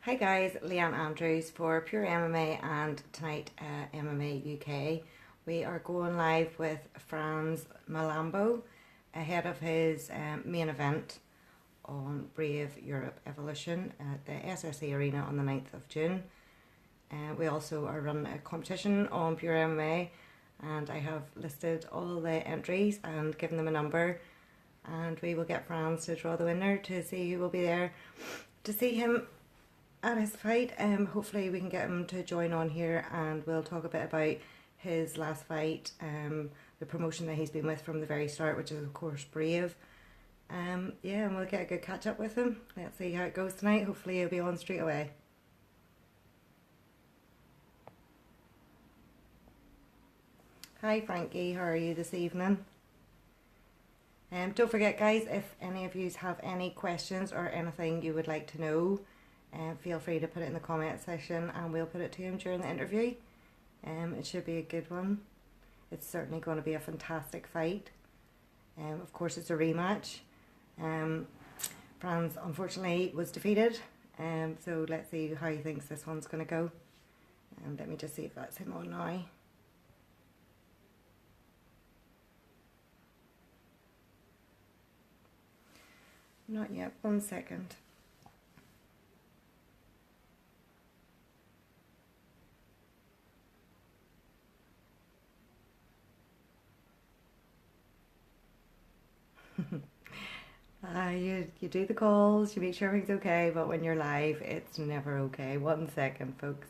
Hi guys, Leanne Andrews for Pure MMA and tonight MMA UK. We are going live with Frans Mlambo ahead of his main event on Brave Europe Evolution at the SSE Arena on the 9th of June. We also are running a competition on Pure MMA and I have listed all the entries and given them a number, and we will get Frans to draw the winner to see who will be there to see him at his fight. Hopefully we can get him to join on here and we'll talk a bit about his last fight, the promotion that he's been with from the very start, which is of course Brave. Yeah, and we'll get a good catch up with him. Let's see how it goes tonight. Hopefully he'll be on straight away. Hi Frankie, how are you this evening? Don't forget guys, if any of you have any questions or anything you would like to know, feel free to put it in the comment section and we'll put it to him during the interview. It should be a good one. It's certainly going to be a fantastic fight. Of course it's a rematch. Frans unfortunately was defeated, so let's see how he thinks this one's going to go. Let me just see if that's him on now. Not yet, 1 second. You do the calls, you make sure everything's okay, but when you're live, it's never okay. 1 second, folks.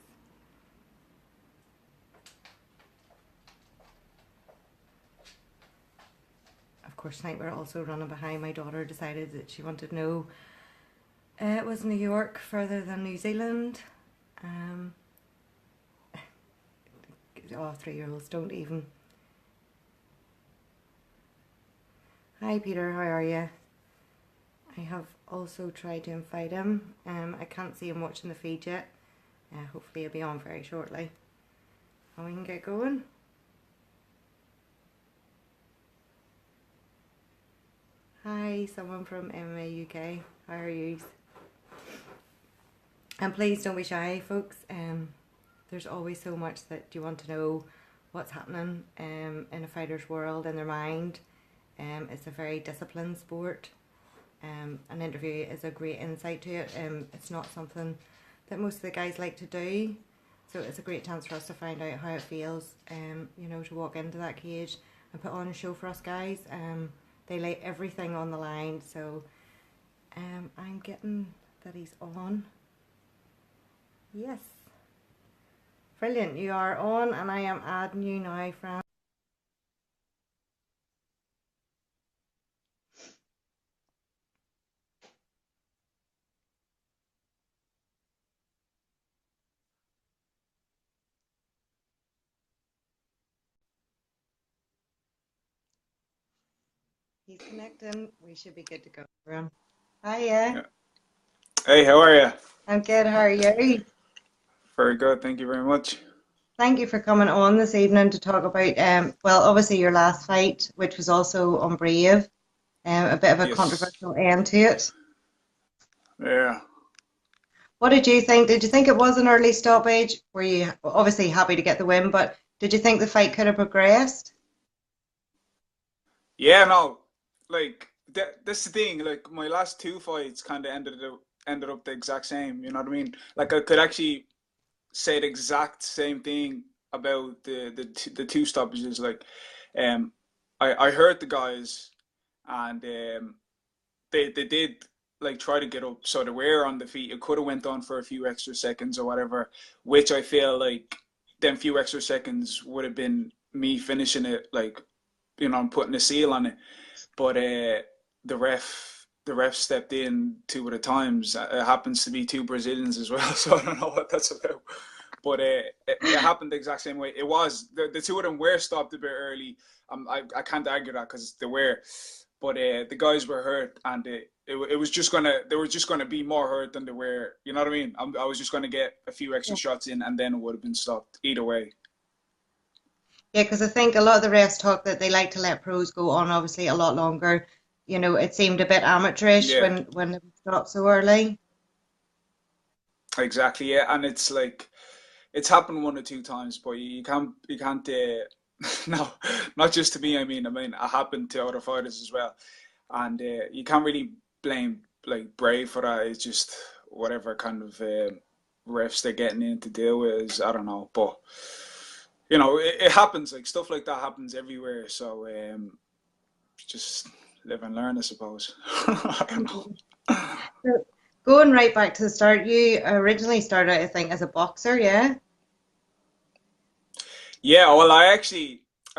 Of course, tonight we're also running behind. My daughter decided that she wanted to know it was New York further than New Zealand. Oh, 3-year-olds don't even. Hi Peter, how are you? I have also tried to invite him. I can't see him watching the feed yet. Hopefully he'll be on very shortly. And we can get going. Hi, someone from MMA UK. How are you? And please don't be shy, folks. There's always so much that you want to know what's happening in a fighter's world, in their mind. It's a very disciplined sport. An interview is a great insight to it. It's not something that most of the guys like to do, so it's a great chance for us to find out how it feels, you know, to walk into that cage and put on a show for us guys. They lay everything on the line, so I'm getting that he's on. Yes, brilliant, you are on, and I am adding you now, Fran. He's connecting. We should be good to go. Hiya. Yeah. Hey, how are you? I'm good. How are you? Very good, thank you very much. Thank you for coming on this evening to talk about, well, obviously your last fight, which was also on Brave, a bit of a Yes. controversial end to it. Yeah. What did you think? Did you think it was an early stoppage? Were you obviously happy to get the win, but did you think the fight could have progressed? Yeah, no, like that's the thing. Like my last two fights kind of ended up the exact same. You know what I mean? Like I could actually say the exact same thing about the two stoppages. Like, um, I heard the guys, and they did like try to get up, so they were on the feet. It could have went on for a few extra seconds or whatever, which I feel like them few extra seconds would have been me finishing it, like, you know, putting a seal on it. But the ref stepped in two at a times. It happens to be two Brazilians as well, so I don't know what that's about. But it happened the exact same way. It was the two of them were stopped a bit early. I can't argue that because they were, but the guys were hurt, and it was just gonna they were just gonna be more hurt than they were. You know what I mean? I was just gonna get a few extra Yeah, shots in, and then it would have been stopped either way. because I think a lot of the refs talk that they like to let pros go on obviously a lot longer. You know, it seemed a bit amateurish Yeah. when it was stopped so early. exactly, yeah. And it's like it's happened one or two times, but you can't no, not just to me. I mean, it happened to other fighters as well, and you can't really blame like Brave for that. It's just whatever kind of refs they're getting in to deal with is, I don't know, but it happens. Like stuff like that happens everywhere. So just live and learn, I suppose. I don't know. So, going right back to the start, you originally started, I think, as a boxer, yeah? Yeah, well, I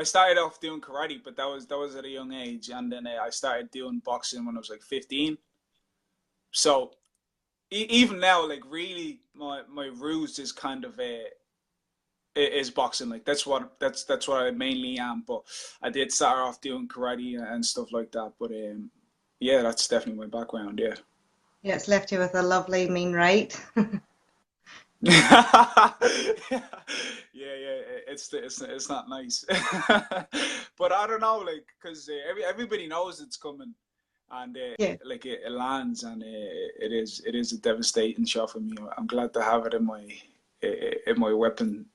started off doing karate, but that was at a young age, and then I started doing boxing when I was like 15. So even now, like really, my roots is kind of is boxing. Like that's what I mainly am. But I did start off doing karate and stuff like that. But yeah, that's definitely my background. Yeah. Yeah, it's left you with a lovely mean right. Yeah, yeah, it's not nice, but I don't know, like, because everybody knows it's coming, and Yeah. like it lands, and it is a devastating shot for me. I'm glad to have it in my weapon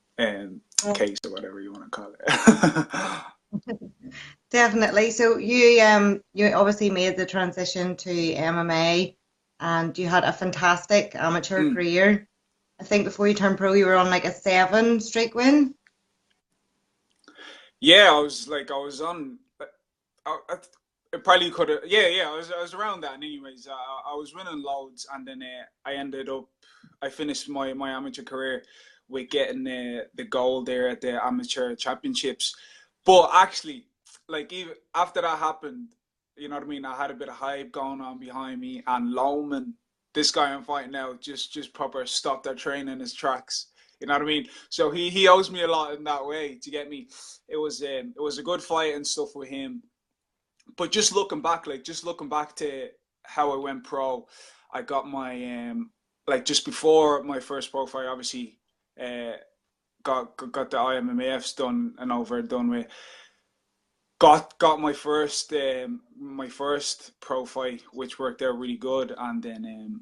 case or whatever you want to call it. Definitely. So you obviously made the transition to MMA and you had a fantastic amateur Mm. career. I think before you turned pro you were on like a 7 streak win. Yeah, I was on. I, it probably could have. Yeah, yeah. I was around that. And anyways, I was winning loads, and then I ended up. I finished my amateur career with getting the gold there at the amateur championships. But actually, like even after that happened, you know what I mean. I had a bit of hype going on behind me, and Loman, this guy I'm fighting now, just proper stopped our training in his tracks. You know what I mean? So he owes me a lot in that way to get me. It was a good fight and stuff with him, but just looking back to how I went pro, I got my like just before my first pro fight, obviously, uh, got the IMMAFs done and over and done with. Got my first pro fight, which worked out really good, and then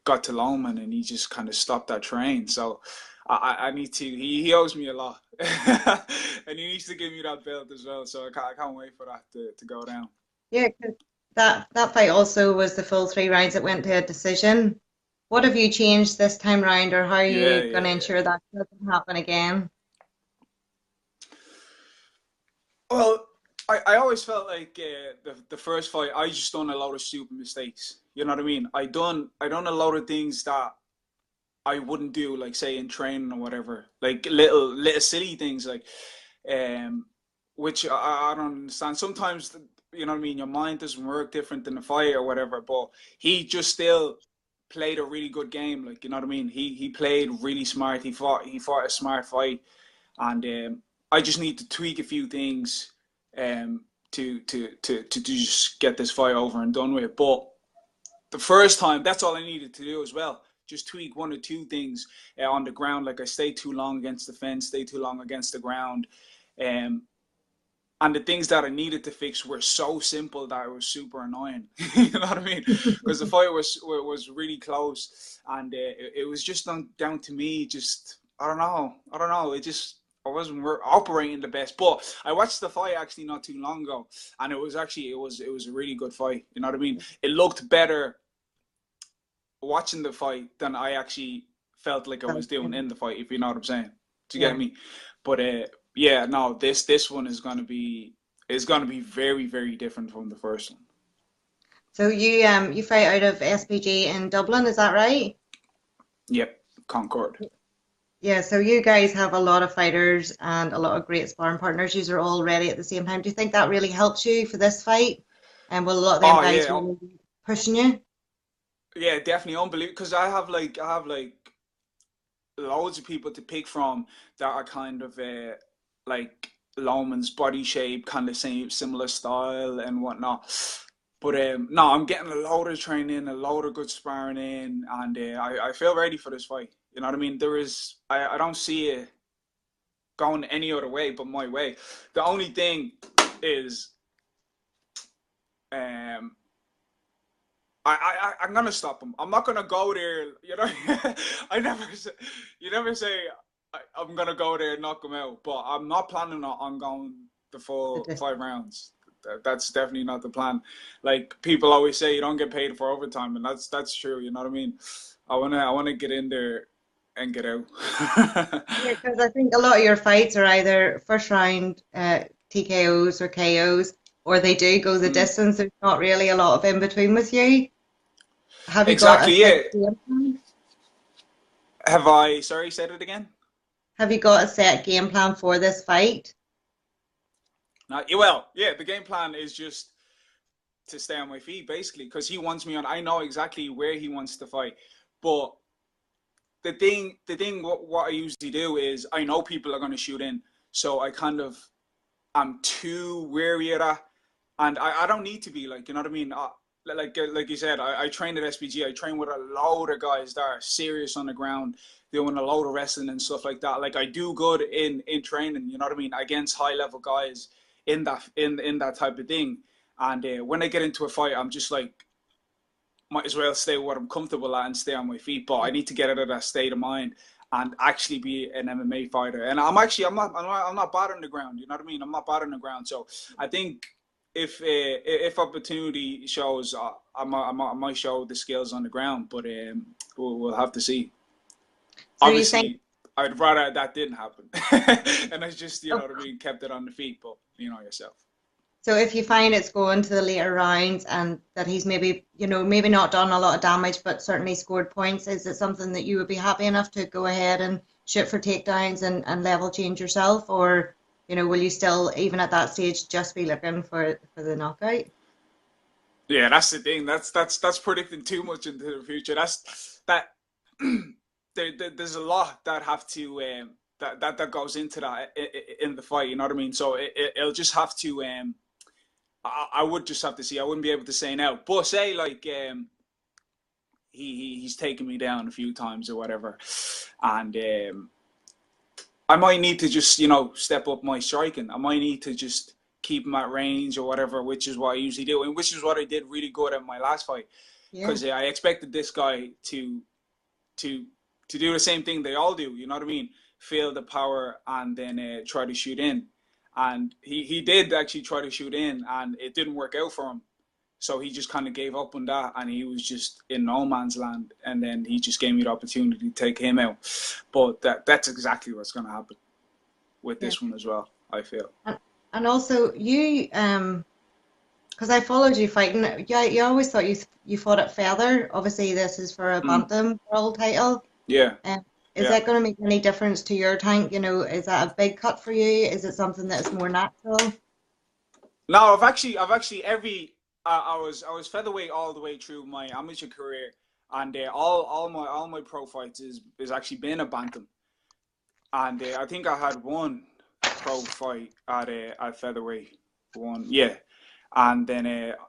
got to Loman, and he just kind of stopped that train. So I need to. He owes me a lot, and he needs to give me that belt as well. So I can't wait for that to go down. Yeah, 'cause that fight also was the full 3 rounds that went to a decision. What have you changed this time round, or how are Yeah, you yeah, going to yeah. ensure that doesn't happen again? Well, I always felt like the first fight, I just done a lot of stupid mistakes. You know what I mean? I done a lot of things that I wouldn't do, like say in training or whatever, like little silly things, like um, which I don't understand. Sometimes you know what I mean. Your mind doesn't work different than the fight or whatever, but he just still played a really good game. Like you know what I mean. He played really smart. He fought a smart fight, and I just need to tweak a few things to just get this fight over and done with. But the first time, that's all I needed to do as well. Just tweak one or two things on the ground. Like I stayed too long against the fence, stayed too long against the ground. Um, and the things that I needed to fix were so simple that it was super annoying. You know what I mean? Because the fight was really close, and it was just down to me. Just I don't know. I wasn't operating the best. But I watched the fight actually not too long ago, and it was a really good fight. You know what I mean? It looked better watching the fight than I actually felt like I was doing in the fight. If you know what I'm saying, do you get Yeah. me? But yeah, no, this one is gonna be very very different from the first one. So you fight out of SPG in Dublin, is that right? Yep, Concord. Yeah, so you guys have a lot of fighters and a lot of great sparring partners. You are all ready at the same time. Do you think that really helps you for this fight? And will a lot of them Oh guys yeah, really be pushing you? yeah, definitely unbelievable. Because I have like loads of people to pick from that are kind of like Loman's body shape, kind of same similar style and whatnot. But no, I'm getting a load of training, a load of good sparring in, and I feel ready for this fight. You know what I mean? I don't see it going any other way but my way. The only thing is um I'm gonna stop him. I'm not gonna go there. You know, I never say, you never say I'm gonna go there and knock him out. But I'm not planning on going the full 5 rounds. That's definitely not the plan. Like people always say, you don't get paid for overtime, and that's true. You know what I mean? I wanna get in there and get out. Yeah, because I think a lot of your fights are either first round TKOs or KOs, or they do go the Mm. distance. There's not really a lot of in between with you. Have you got a Exactly. set Yeah. game plan? Have I? Sorry, said it again. Have you got a set game plan for this fight? Not well. Yeah. The game plan is just to stay on my feet, basically, because he wants me on. I know exactly where he wants to fight, but what I usually do is I know people are going to shoot in, so I kind of am too wary of that, and I don't need to be like, you know what I mean. Like you said, I train at SPG. I train with a load of guys that are serious on the ground, doing a load of wrestling and stuff like that. Like I do good in training, you know what I mean, against high level guys in that type of thing. And when I get into a fight, I'm just like, might as well stay what I'm comfortable at and stay on my feet. But I need to get out of that state of mind and actually be an MMA fighter. And I'm not bad on the ground. You know what I mean? I'm not bad on the ground. So I think if opportunity shows, I might show the skills on the ground. But we'll have to see. So you think, Obviously, I'd rather that didn't happen, and I just, you know what I mean, kept it on the feet. But you know yourself. so if you find it's going to the later rounds and that he's maybe, maybe not done a lot of damage, but certainly scored points, is it something that you would be happy enough to go ahead and shoot for takedowns and level change yourself? Or, will you still, even at that stage, just be looking for the knockout? Yeah, that's the thing. That's predicting too much into the future. That's that. There's a lot that have to that goes into that in the fight. You know what I mean? So it'll just have to. I would just have to see. I wouldn't be able to say now. But say like he's taken me down a few times or whatever, and I might need to just step up my striking. I might need to just keep him at range or whatever, which is what I usually do, and which is what I did really good at my last fight, Yeah. because I expected this guy to to do the same thing they all do. You know what I mean? Feel the power and then try to shoot in. And he did actually try to shoot in, and it didn't work out for him. So he just kind of gave up on that, and he was just in no man's land. And then he just gave me the opportunity to take him out. But that's exactly what's going to happen with Yeah. this one as well, I feel. And also you, because I followed you fighting. Yeah, you always thought you fought at feather. Obviously, this is for a Mm, bantam world title. yeah, Um, is yeah. that going to make any difference to your tank? Is that a big cut for you? Is it something that's more natural? No, I've actually I was featherweight all the way through my amateur career, and all my pro fights is actually been a bantam. And I think I had one pro fight at featherweight, one, yeah, and then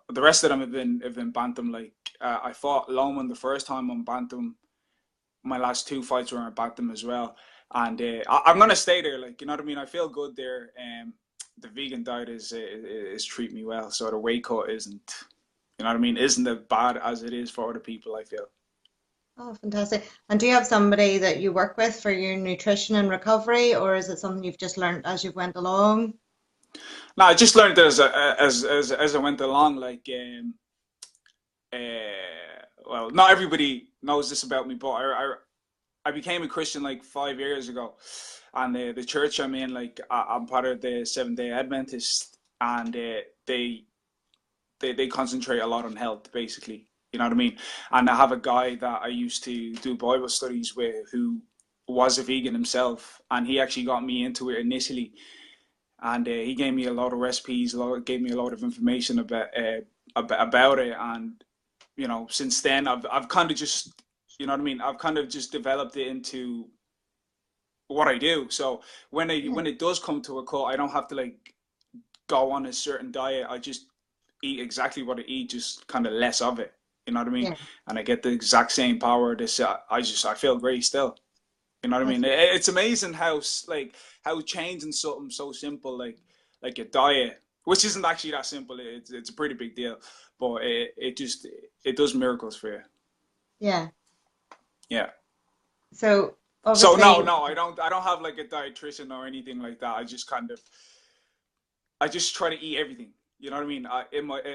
the rest of them have been bantam. Like I fought Loman the first time on bantam. My last two fights were on bantam as well, and I'm gonna stay there. Like, you know what I mean. I feel good there. The vegan diet is treat me well, so the weight cut isn't. You know what I mean? Isn't as bad as it is for other people, I feel. Oh, fantastic. And do you have somebody that you work with for your nutrition and recovery, or is it something you've just learned as you've went along? No, I just learned as I went along. Like, well, not everybody knows this about me, but I became a Christian like 5 years ago, and the church I'm in, like I'm part of the Seventh Day Adventist, and they concentrate a lot on health, basically. You know what I mean? And I have a guy that I used to do Bible studies with who was a vegan himself, and he actually got me into it initially, and he gave me a lot of recipes, gave me a lot of information about it, and since then I've kind of just, you know what I mean, I've kind of just developed it into what I do. So Yeah, when it does come to a cut, I don't have to like go on a certain diet. I just eat exactly what I eat, just kind of less of it. You know what I mean? yeah, And I get the exact same power. I feel great still. You know what I that's mean? It's amazing how changing something so simple like a diet. which isn't actually that simple. It's a pretty big deal, but it does miracles for you. Yeah. Yeah. So So obviously, no, I don't have like a dietitian or anything like that. I just try to eat everything. You know what I mean?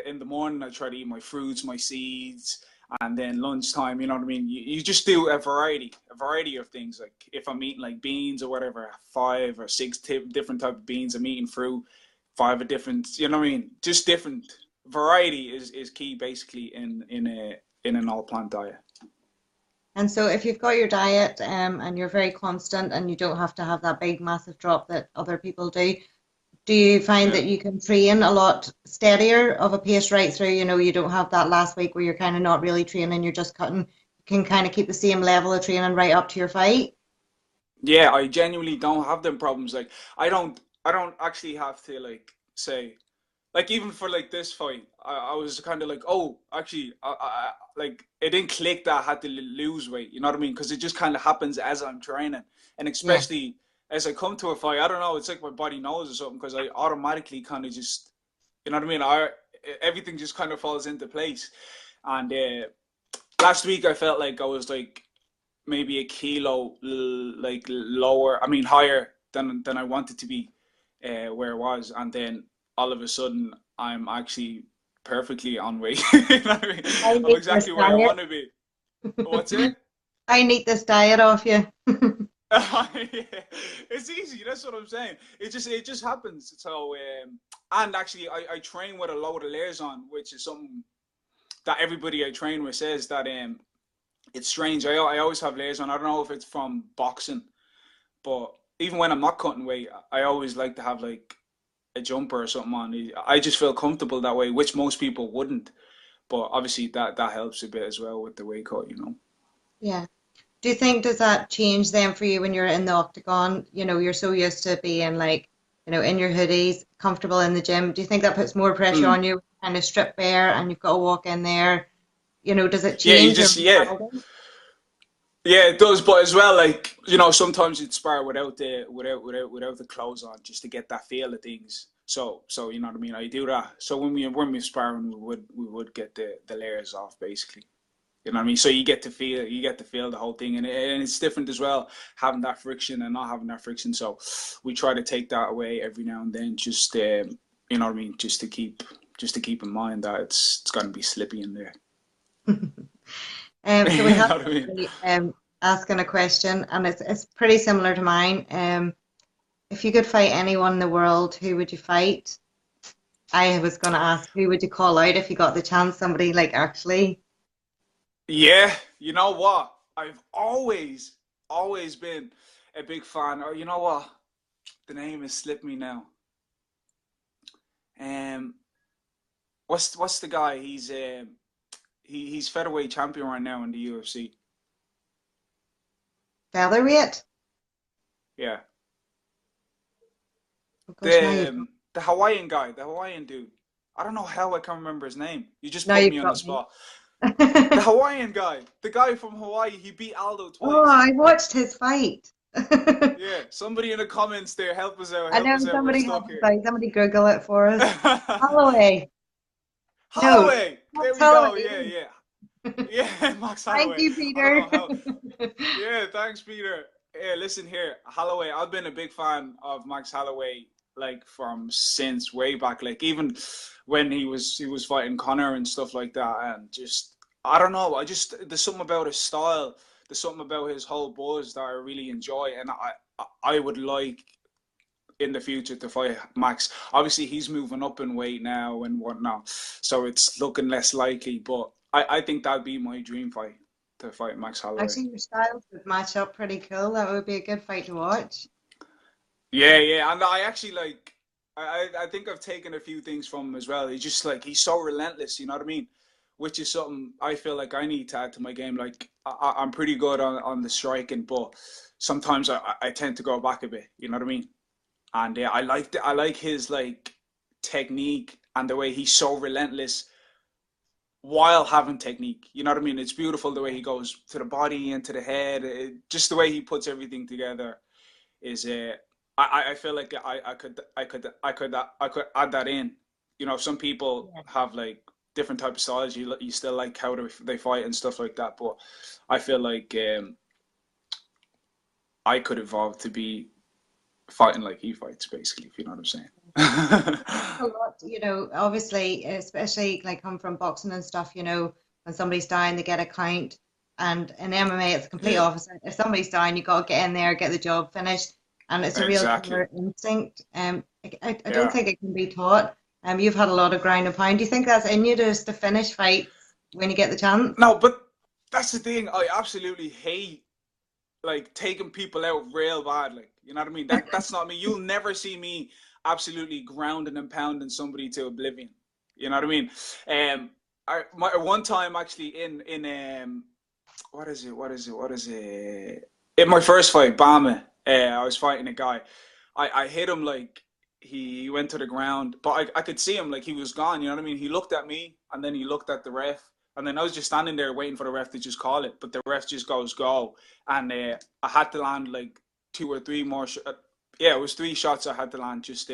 In the morning, I try to eat my fruits, my seeds, and then lunchtime. You know what I mean? You just do a variety of things. Like if I'm eating like beans or whatever, 5 or 6 different type of beans. I'm eating fruit, 5 of different. You know what I mean? Just different variety is key basically in an all plant diet. and so if you've got your diet and you're very constant and you don't have to have that big massive drop that other people do you find Yeah. that you can train a lot steadier of a pace right through? You know, you don't have that last week where you're kind of not really training, you're just cutting. You can kind of keep the same level of training right up to your fight. Yeah, I genuinely don't have them problems. Like I don't actually have to like say like even for like this fight, I was kind of like, oh, actually, like it didn't click that I had to lose weight. You know what I mean? Because it just kind of happens as I'm training, and Yeah. especially as I come to a fight, I don't know. It's like my body knows or something because I automatically kind of just, you know what I mean? Everything just kind of falls into place. And last week I felt like I was like maybe a kilo like lower. I mean higher than I wanted to be, where it was, and then all of a sudden I'm actually perfectly on weight. You know what I mean? I I'm need this exactly where I diet. want to be. What's it? I need this diet off you. Yeah. It's easy. That's what I'm saying. It just happens. So and actually I train with a load of layers on, which is something that everybody I train with says that it's strange. I always have layers on. I don't know if it's from boxing, but even when I'm not cutting weight, I always like to have like a jumper or something on. I just feel comfortable that way, which most people wouldn't. But obviously that helps a bit as well with the weight cut, you know. Yeah. Do you think does that change then for you when you're in the octagon? You know, you're so used to being like, you know, in your hoodies, comfortable in the gym. Do you think that puts more pressure Mm. on you, kind of strip bare and you've got to walk in there? You know, does it Yeah, you change your just yeah. mentality? Yeah, it does, but as well, like you know, sometimes you'd spar without the clothes on, just to get that feel of things. So you know what I mean. I do that. So when we sparring, we would get the layers off basically. You know what I mean. So you get to feel the whole thing, and it's different as well, having that friction and not having that friction. So we try to take that away every now and then, just you know what I mean, just to keep in mind that it's going to be slippy in there. So we You have know what I mean. somebody asking a question, and it's pretty similar to mine. If you could fight anyone in the world, who would you fight? I was going to ask, who would you call out if you got the chance? Somebody like actually. Yeah, you know what? I've always been a big fan. Or you know what? The name has slipped me now. Um, what's the guy? He's featherweight champion right now in the UFC. Featherweight? Yeah, Oh gosh, the Hawaiian guy, the Hawaiian dude. I don't know how I can't remember his name. You just now put you've me on the got me. spot. The Hawaiian guy, the guy from Hawaii. He beat Aldo Oh, twice. I watched his fight. Yeah, somebody in the comments there, help us out, I help know us out. We're somebody stuck help us here. out. Somebody Google it for us. Holloway. No, Holloway. There Max we go. Holloway. Yeah, yeah. Yeah, Max Thank Holloway. you, I don't Peter. know how. Yeah, thanks, Peter. Yeah, listen here, Holloway. I've been a big fan of Max Holloway, like from since way back, like even when he was fighting Connor and stuff like that, and just I don't know. I just there's something about his style. There's something about his whole buzz that I really enjoy, and I would like in the future to fight Max. Obviously, he's moving up in weight now and whatnot, so it's looking less likely. But I think that'd be my dream fight to fight Max Holloway. Actually, your styles would match up pretty cool. That would be a good fight to watch. Yeah, yeah, and I actually like. I think I've taken a few things from him as well. He's just like he's so relentless. You know what I mean? Which is something I feel like I need to add to my game. Like I'm pretty good on the striking, but sometimes I tend to go back a bit. You know what I mean? And yeah, I like his like technique and the way he's so relentless while having technique. You know what I mean? It's beautiful the way he goes to the body and to the head. Just the way he puts everything together is I feel like I could add that in. You know, some people have like different type of styles. You still like how they fight and stuff like that, but I feel like I could evolve to be fighting like he fights, basically. If you know what I'm saying. A lot, you know, obviously, especially like come from boxing and stuff, you know, when somebody's down, they get a count. And in MMA, it's the complete opposite. If somebody's down, you got to get in there, get the job finished. And it's a real Exactly. killer instinct. I don't Yeah. think it can be taught. You've had a lot of ground and pound. Do you think that's in you just to finish fights when you get the chance? No, but that's the thing. I absolutely hate like taking people out real bad. Like, you know what I mean? That's not me. You'll never see me absolutely grounding and pounding somebody to oblivion. You know what I mean? One time actually in what is it? In my first fight, Bama, I was fighting a guy. I hit him like he went to the ground, but I could see him like he was gone. You know what I mean? He looked at me and then he looked at the ref. And then I was just standing there waiting for the ref to just call it. But the ref just goes, go. And I had to land like 2 or 3 more. Yeah, it was 3 shots I had to land. Just,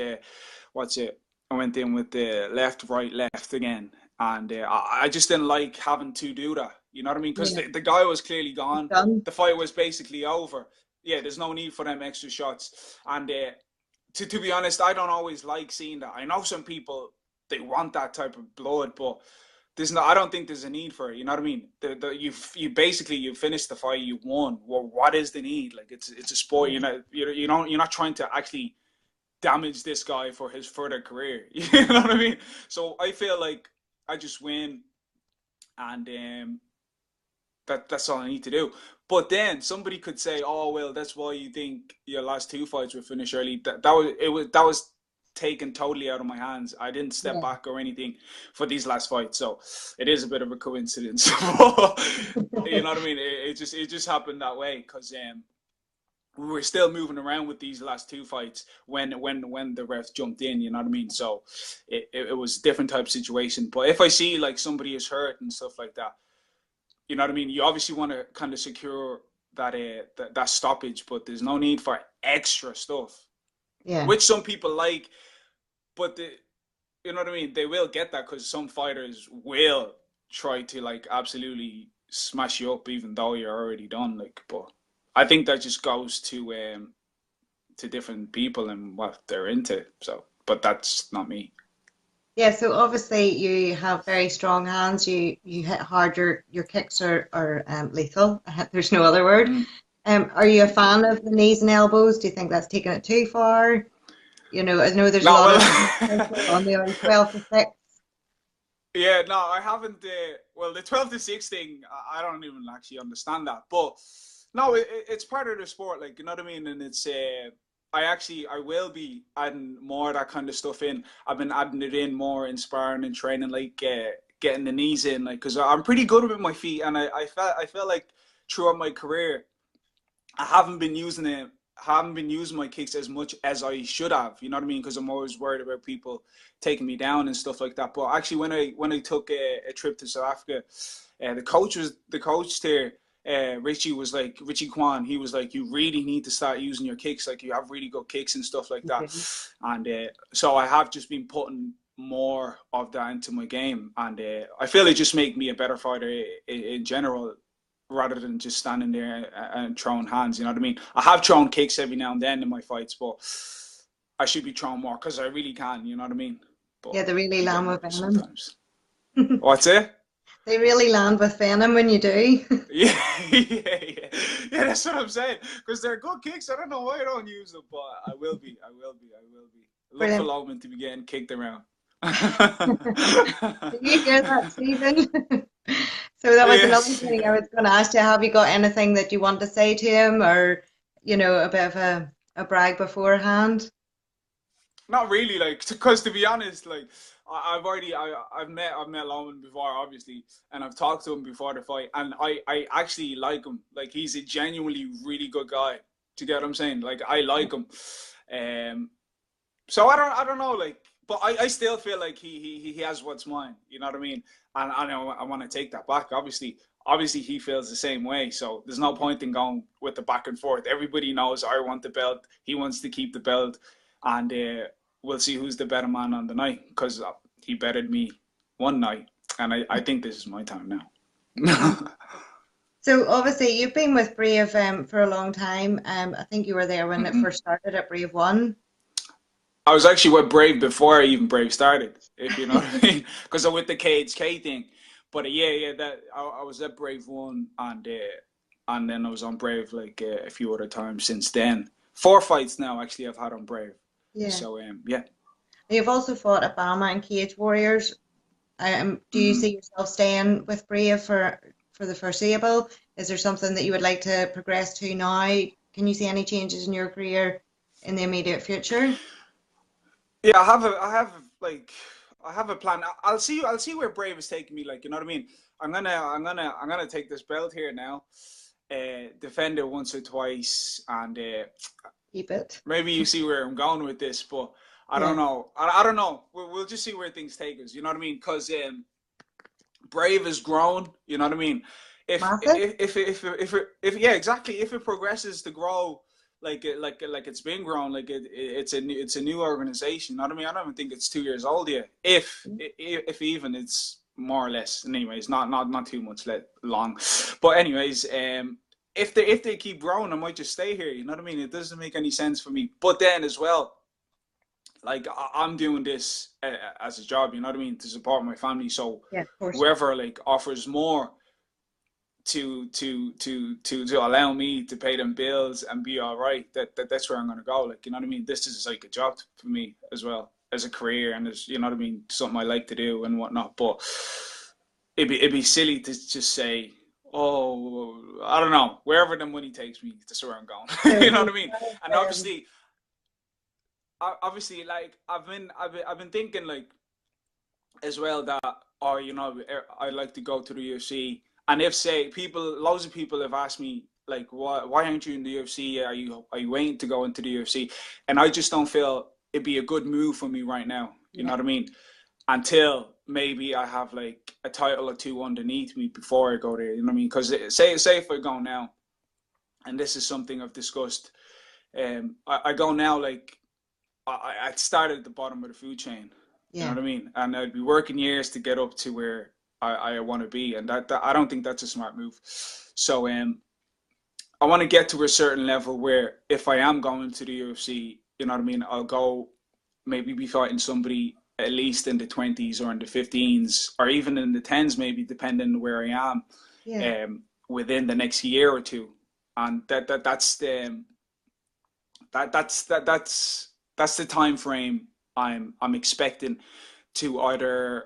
what's it? I went in with the left, right, left again. And I just didn't like having to do that. You know what I mean? Because the guy was clearly gone. Done. The fight was basically over. Yeah, there's no need for them extra shots. And to be honest, I don't always like seeing that. I know some people, they want that type of blood, but I don't think there's a need for it. You know what I mean? You basically you finished the fight, you won. Well, what is the need? Like it's a sport. You're not trying to actually damage this guy for his further career. You know what I mean? So I feel like I just win, and that's all I need to do. But then somebody could say, "Oh well, that's why you think your last 2 fights were finished early." That was taken totally out of my hands. I didn't step back or anything for these last fights, so it is a bit of a coincidence. You know what I mean? It just happened that way because we were still moving around with these last 2 fights when the ref jumped in. You know what I mean? So it was a different type of situation. But if I see like somebody is hurt and stuff like that, you know what I mean? You obviously want to kind of secure that stoppage, but there's no need for extra stuff. Yeah. Which some people like, but you know what I mean? They will get that because some fighters will try to like absolutely smash you up even though you're already done. Like, but I think that just goes to different people and what they're into. So, but that's not me. Yeah, so obviously you have very strong hands. You hit hard. Your kicks are lethal. There's no other word. Are you a fan of the knees and elbows? Do you think that's taking it too far? You know, I know there's a No, lot well, of on the 12 to 6. yeah, no, I haven't. Well, the 12 to 6 thing, I don't even actually understand that. But no, it's part of the sport, like, you know what I mean? And it's, I will be adding more of that kind of stuff in. I've been adding it in more in sparring and training, like getting the knees in, like, because I'm pretty good with my feet. And I felt like throughout my career, I haven't been using my kicks as much as I should have. You know what I mean? Because I'm always worried about people taking me down and stuff like that. But actually, when I took a trip to South Africa, the coach there. Richie Kwan. He was like, you really need to start using your kicks. Like you have really good kicks and stuff like that. And so I have just been putting more of that into my game, and I feel it just make me a better fighter in general, rather than just standing there and throwing hands. You know what I mean? I have thrown kicks every now and then in my fights, but I should be throwing more because I really can. You know what I mean? But Yeah, they really I get land with nervous venom. sometimes. What's it? They really land with venom when you do. Yeah, yeah. That's what I'm saying. Because they're good kicks. I don't know why I don't use them, but I will be. Look for Brilliant. Loman to be getting kicked around. Did you hear that, Stephen? So that was another Yes. thing I was going to ask you. Have you got anything that you want to say to him, or you know, a bit of a brag beforehand? Not really, like, because to be honest, like, I've met Loman before, obviously, and I've talked to him before the fight, and I actually like him. Like, he's a genuinely really good guy. Do you get what I'm saying? Like, I like him. So I don't know, like, but I still feel like he has what's mine. You know what I mean? And I know I want to take that back. Obviously, obviously he feels the same way. So there's no point in going with the back and forth. Everybody knows I want the belt. He wants to keep the belt, and we'll see who's the better man on the night, because he betted me one night, and I think this is my time now. So obviously you've been with Brave for a long time. I think you were there when it first started at Brave One. I was actually with Brave before I even Brave started, if you know what I mean, because I'm with the KHK thing. But that I was at Brave One, and then I was on Brave like a few other times since then. 4 fights now actually I've had on Brave. Yeah. So yeah. You've also fought at Bama and Cage Warriors. Do you see yourself staying with Brave for the foreseeable? Is there something that you would like to progress to now? Can you see any changes in your career in the immediate future? Yeah, I have a plan. I'll see where Brave is taking me. Like, you know what I mean. I'm gonna take this belt here now, defend it once or twice, and keep it. Maybe you see where I'm going with this, but I don't know. I don't know. We'll just see where things take us. You know what I mean? Because Brave has grown. You know what I mean? If yeah, exactly. If it progresses to grow like it's been grown, like it's a new organization. You know what I mean? I don't even think it's 2 years old yet. If even it's more or less. Anyways, not too much long. But anyways, if they keep growing, I might just stay here. You know what I mean? It doesn't make any sense for me. But then as well, like I'm doing this as a job. You know what I mean? To support my family. So whoever like offers more to allow me to pay them bills and be all right, that's where I'm gonna go. Like, you know what I mean? This is like a job for me as well, as a career, and as, you know what I mean, something I like to do and whatnot. But it'd be silly to just say, oh, I don't know, wherever the money takes me, that's where I'm going. You know what I mean? And obviously like I've been thinking like as well that, or you know, I'd like to go to the UFC. And if say loads of people have asked me like, why aren't you in the UFC? Are you waiting to go into the UFC? And I just don't feel it'd be a good move for me right now. You know what I mean? Until maybe I have like a title or two underneath me before I go there. You know what I mean? Because say if I go now, and this is something I've discussed, I go now like I started at the bottom of the food chain. You know what I mean? And I'd be working years to get up to where I want to be, and that I don't think that's a smart move. So I want to get to a certain level where if I am going to the UFC, you know what I mean, I'll go maybe be fighting somebody at least in the 20s or in the 15s or even in the 10s, maybe depending on where I am, within the next year or two, and that's the time frame I'm expecting to either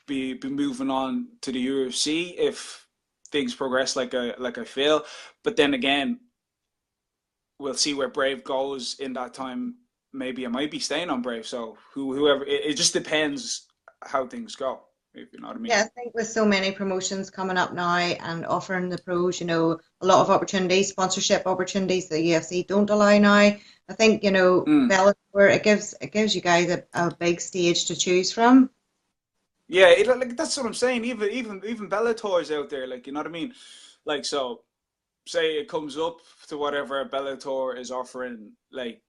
be moving on to the UFC if things progress like I feel. But then again, we'll see where Brave goes in that time. Maybe I might be staying on Brave. So whoever, it just depends how things go, if you know what I mean. Yeah, I think with so many promotions coming up now and offering the pros, you know, a lot of opportunities, sponsorship opportunities that the UFC don't allow now. I think, you know, Bellator, it gives you guys a big stage to choose from. Yeah, like that's what I'm saying. Even Bellator's out there, like, you know what I mean. Like, so say it comes up to whatever Bellator is offering, like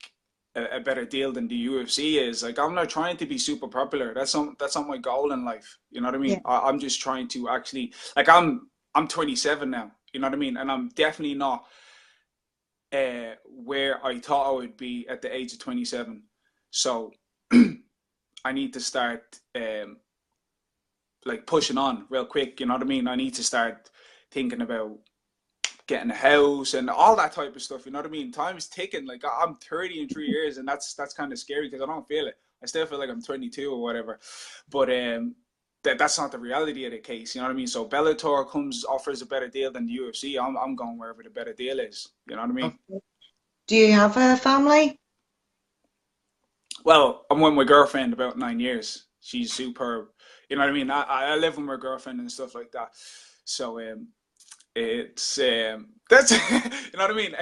a better deal than the UFC is. Like, I'm not trying to be super popular. That's not my goal in life. You know what I mean? I'm just trying to actually, like, I'm 27 now. You know what I mean? And I'm definitely not where I thought I would be at the age of 27. So I need to start like pushing on real quick. You know what I mean? I need to start thinking about getting a house and all that type of stuff. You know what I mean? Time's ticking. Like, I'm 30 in 3 years, and that's kind of scary because I don't feel it. I still feel like I'm 22 or whatever. But that's not the reality of the case. You know what I mean? So Bellator offers a better deal than the UFC. I'm going wherever the better deal is. You know what I mean? Do you have a family? Well, I'm with my girlfriend about 9 years. She's superb. You know what I mean? I live with my girlfriend and stuff like that. So it's that's you know what I mean.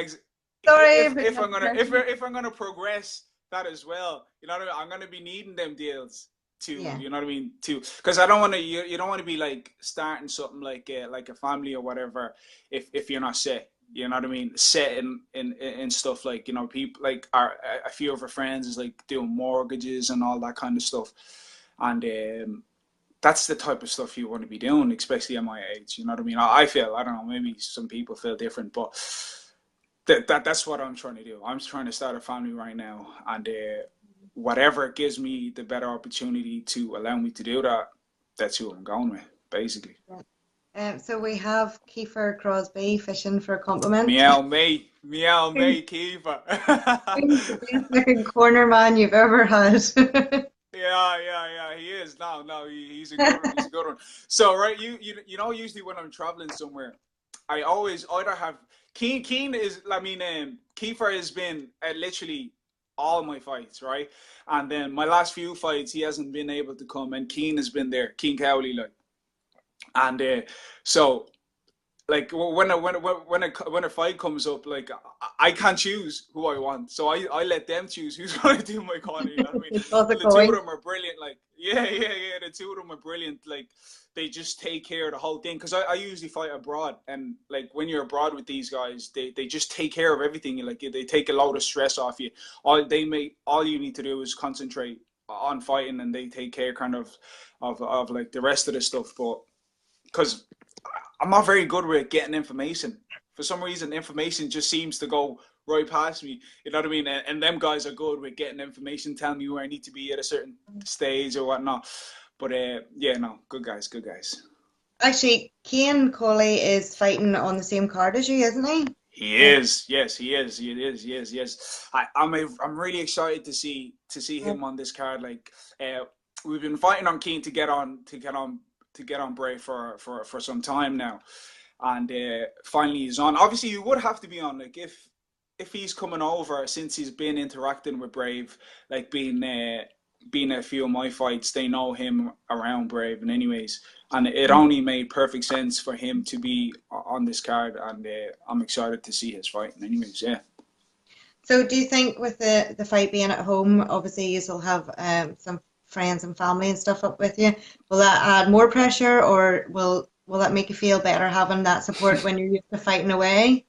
Sorry, if I'm gonna progress that as well, you know what I mean. I'm gonna be needing them deals. to, Yeah. you know what I mean, to, because I don't want to, you don't want to be like starting something like a family or whatever if you're not set, you know what I mean, set in stuff, like, you know, people like a few of our friends is like doing mortgages and all that kind of stuff, and that's the type of stuff you want to be doing, especially at my age, you know what I mean. I feel, I don't know, maybe some people feel different, but that's what I'm trying to do. I'm trying to start a family right now, and whatever gives me the better opportunity to allow me to do that, that's who I'm going with, basically. So we have Kiefer Crosby fishing for a compliment. Meow me, Kiva. Who's the best looking corner man you've ever had? Yeah. He is. No, he's a good one. He's a good one. So, right, you know, usually when I'm traveling somewhere, I always either have Keen is. I mean, Kiefer has been at literally all my fights, right? And then my last few fights, he hasn't been able to come, and Keen has been there. Keen Cowley, like, and so. Like when a fight comes up, like I can't choose who I want, so I let them choose who's gonna do my corner. You know what I mean? Toss a The two coin. of them are brilliant. Like yeah. The two of them are brilliant. Like they just take care of the whole thing. Because I usually fight abroad, and like when you're abroad with these guys, they just take care of everything. Like they take a load of stress off you. All you need to do is concentrate on fighting, and they take care kind of like the rest of the stuff. But because I'm not very good with getting information. For some reason, information just seems to go right past me. You know what I mean? And them guys are good with getting information, telling me where I need to be at a certain stage or whatnot. But yeah, no, good guys. Actually, Cian Coley is fighting on the same card as you, isn't he? He is. Yes, he is. Yes. I'm really excited to see him on this card. Like we've been fighting on Keane to get on Brave for some time now, and finally he's on. Obviously, you would have to be on, like if he's coming over, since he's been interacting with Brave, like being a few of my fights, they know him around Brave, and anyways, and it only made perfect sense for him to be on this card, and I'm excited to see his fight. And anyways, yeah. So, do you think with the fight being at home, obviously you'll have some friends and family and stuff up with you, will that add more pressure, or will that make you feel better having that support when you're used to fighting away?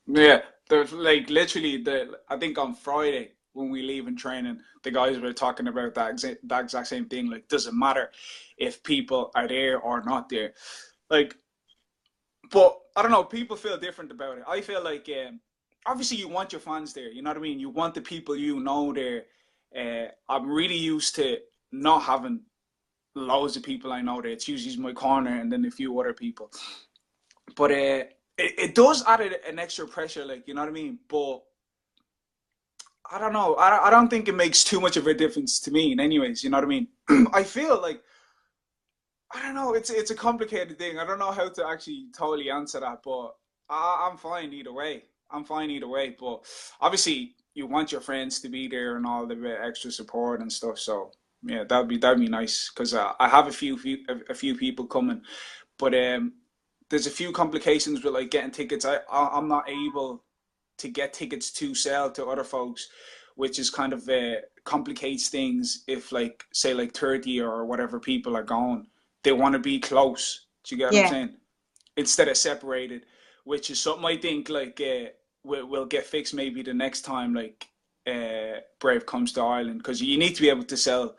Yeah, there's like literally I think on Friday when we leave in training, the guys were talking about that exact same thing. Like, doesn't matter if people are there or not there. Like, but I don't know. People feel different about it. I feel like obviously you want your fans there. You know what I mean? You want the people you know there. I'm really used to not having loads of people I know there. It's usually my corner and then a few other people. But it does add an extra pressure, like, you know what I mean? But I don't know. I don't think it makes too much of a difference to me in anyways, you know what I mean? I feel like, I don't know, it's a complicated thing. I don't know how to actually totally answer that, but I'm fine either way. But obviously you want your friends to be there and all the bit extra support and stuff. So yeah, that'd be nice, because I have a few people coming, but there's a few complications with like getting tickets. I'm not able to get tickets to sell to other folks, which is kind of complicates things. If like say like 30 or whatever people are going, they want to be close. Do you get what I'm saying? Instead of separated, which is something I think like will get fixed maybe the next time like Brave comes to Ireland, because you need to be able to sell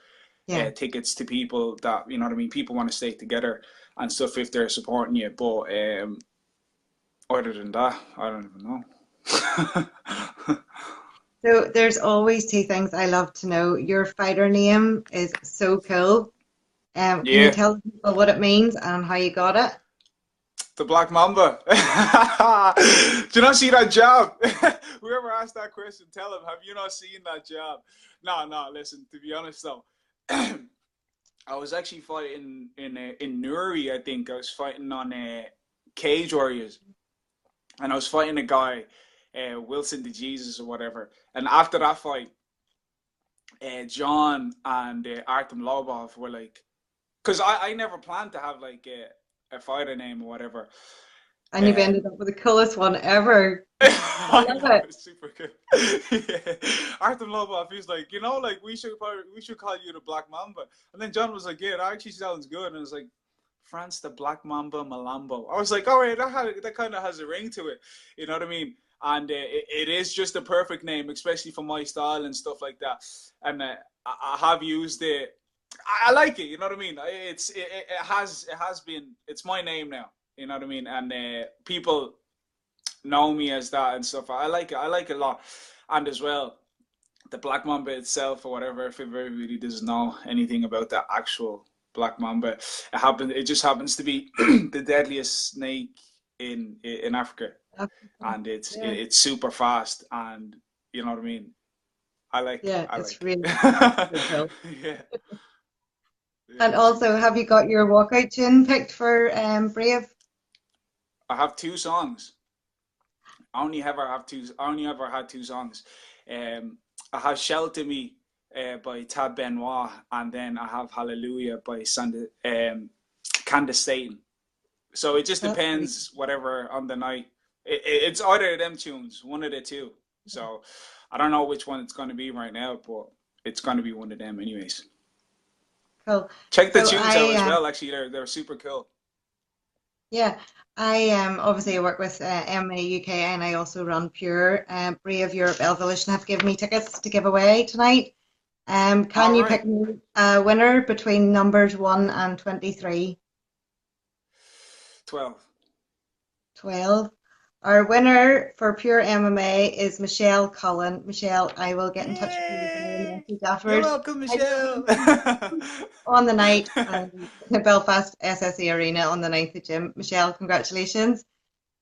tickets to people that, you know what I mean, people want to stay together and stuff if they're supporting you. But other than that, I don't even know. So there's always two things I love to know. Your fighter name is so cool. Can you tell people what it means and how you got it? The Black Mamba. Do you not see that jab? Whoever asked that question, tell him, have you not seen that jab? No, listen, to be honest though, I was actually fighting in Nuri, I think. I was fighting on Cage Warriors. And I was fighting a guy, Wilson the Jesus or whatever. And after that fight, John and Artem Lobov were like, because I never planned to have like a fighter name or whatever. And you've ended up with the coolest one ever. I love know, it. it's super cool. Yeah. Arthur Lobov, he's like, like we should call you the Black Mamba. And then John was like, yeah, that actually sounds good. And I was like, France the Black Mamba Mlambo. I was like, all right, that kind of has a ring to it. You know what I mean? And it is just a perfect name, especially for my style and stuff like that. And I have used it. I like it. You know what I mean? It has been. It's my name now. You know what I mean? And people know me as that and stuff. I like it. I like it a lot. And as well, the Black Mamba itself or whatever, if everybody doesn't know anything about the actual Black Mamba, it just happens to be the deadliest snake in Africa. And it's super fast, and you know what I mean. I like It's it. really cool. Yeah. And also, have you got your walkout tune picked for Brave? I have 2 songs. I only ever had 2 songs. I have "Shelter Me" by Tab Benoit, and then I have "Hallelujah" by Candace Staten. So it just depends, whatever on the night. It's either of them tunes, one of the two. So I don't know which one it's going to be right now, but it's going to be one of them anyways. Cool. Check the tunes out as well. Actually, they're super cool. Yeah, I obviously work with MMA UK, and I also run Pure. Brave Europe Evolution have given me tickets to give away tonight. Can you pick me a winner between numbers 1 and 23? 12. 12. Our winner for Pure MMA is Michelle Cullen. Michelle, I will get in touch with you via message afterwards. You're welcome, Michelle. On the night the Belfast SSE Arena on the 9th of June. Michelle, congratulations.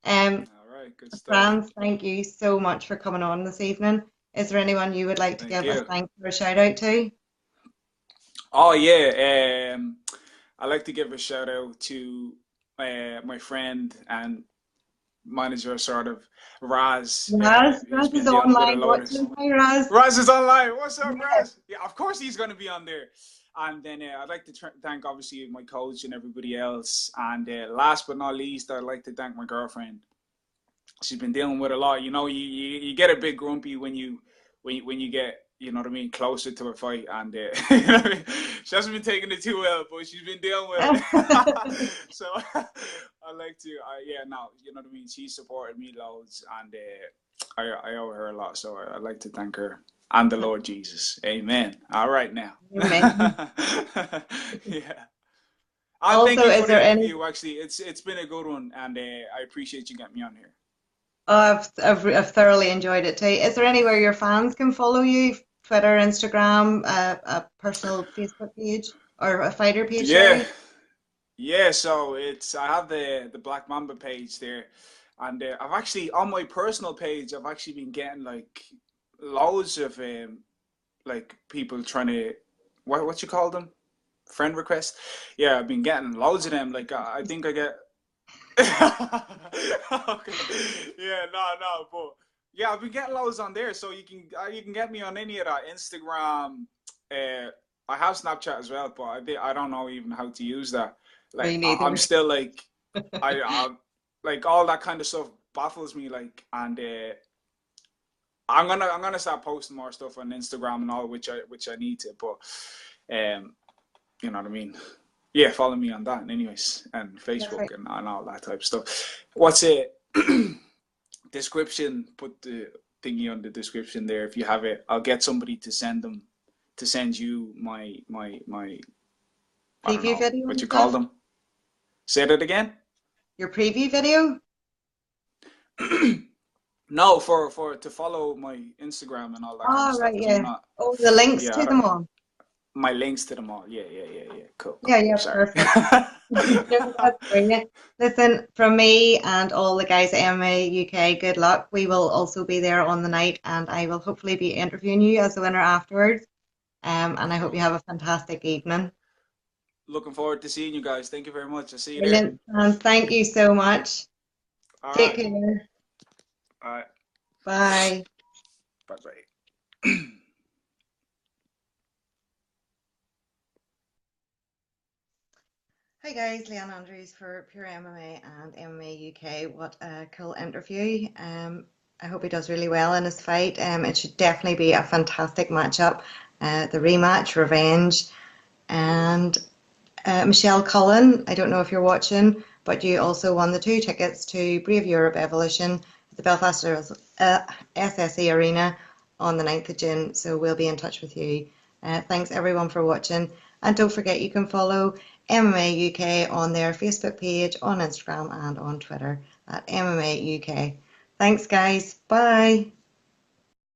All right, good stuff. Frans, thank you so much for coming on this evening. Is there anyone you would like to give a thank or a shout out to? Oh yeah, I'd like to give a shout out to my friend and manager, sort of, Raz. Raz is online watching. Hi, Raz. Raz is online. What's up, Raz? Yeah, of course he's going to be on there. And then I'd like to thank, obviously, my coach and everybody else. And last but not least, I'd like to thank my girlfriend. She's been dealing with a lot. You know, you get a bit grumpy when you get, you know what I mean, closer to a fight. And you know what I mean? She hasn't been taking it too well, but she's been dealing with it. So I like to, you know what I mean? She supported me loads, and I owe her a lot. So I'd like to thank her and the Lord Jesus. Amen. All right now. Amen. Yeah. Also, thank you for the interview. Actually, it's been a good one, and I appreciate you getting me on here. Oh, I've thoroughly enjoyed it too. Is there anywhere your fans can follow you? Twitter, Instagram, a personal Facebook page, or a fighter page? Yeah, yeah. So I have the Black Mamba page there, and I've actually, on my personal page, I've actually been getting like loads of like people trying to what you call them, friend requests. Yeah, I've been getting loads of them. Like I think I get. Okay. Yeah, no, but yeah, I've been getting loads on there, so you can get me on any of that. Instagram. I have Snapchat as well, but I don't know even how to use that. Like I'm still like I like all that kind of stuff baffles me. Like, and I'm gonna start posting more stuff on Instagram and all, which I need to, but you know what I mean. Yeah, follow me on that, anyways, and Facebook and all that type of stuff. What's it? Description. Put the thingy on the description there if you have it. I'll get somebody to send you my preview video. What you call them? Say that again. Your preview video. No, to follow my Instagram and all that. Oh, right, yeah. Oh, the links to them all. My links to them all. Yeah. Cool. Yeah, perfect. That's brilliant. Listen, from me and all the guys at MMA UK, good luck. We will also be there on the night, and I will hopefully be interviewing you as the winner afterwards. And I hope you have a fantastic evening. Looking forward to seeing you guys. Thank you very much. I'll see you there. And thank you so much. All Take right. care. All right. Bye. Bye. Hi guys, Leanne Andrews for Pure MMA and MMA UK. What a cool interview. I hope he does really well in his fight. It should definitely be a fantastic matchup. The rematch, revenge, and Michelle Cullen, I don't know if you're watching, but you also won the 2 tickets to Brave Europe Evolution at the Belfast SSE Arena on the 9th of June, so we'll be in touch with you. Thanks everyone for watching, and don't forget you can follow MMA UK on their Facebook page, on Instagram and on Twitter at MMA UK. Thanks guys, bye!